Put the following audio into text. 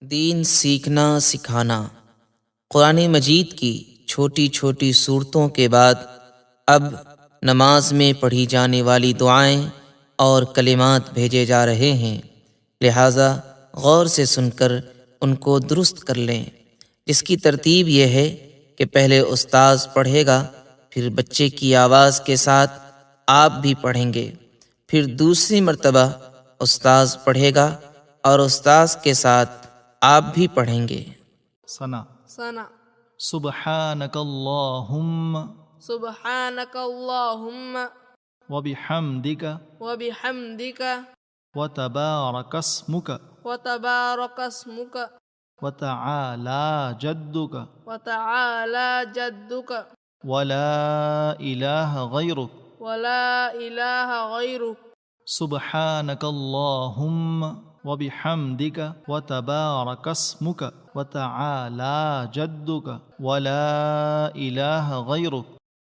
دین سیکھنا سکھانا۔ قرآن مجید کی چھوٹی چھوٹی صورتوں کے بعد اب نماز میں پڑھی جانے والی دعائیں اور کلمات بھیجے جا رہے ہیں، لہٰذا غور سے سن کر ان کو درست کر لیں، جس کی ترتیب یہ ہے کہ پہلے استاذ پڑھے گا، پھر بچے کی آواز کے ساتھ آپ بھی پڑھیں گے، پھر دوسری مرتبہ استاذ پڑھے گا اور استاذ کے ساتھ آپ بھی پڑھیں گے۔ ثنا ثنا سبحانک اللہم سبحانک اللہم وبحمدک وبحمدک وتبارک اسمک وتبارک اسمک وتعالی جدک وتعالی جدک ولا الہ غیرک ولا الہ غیرک سبحانک اللہم وبحمدک وتبارک اسمک وتعالی جدک ولا الہ غیرک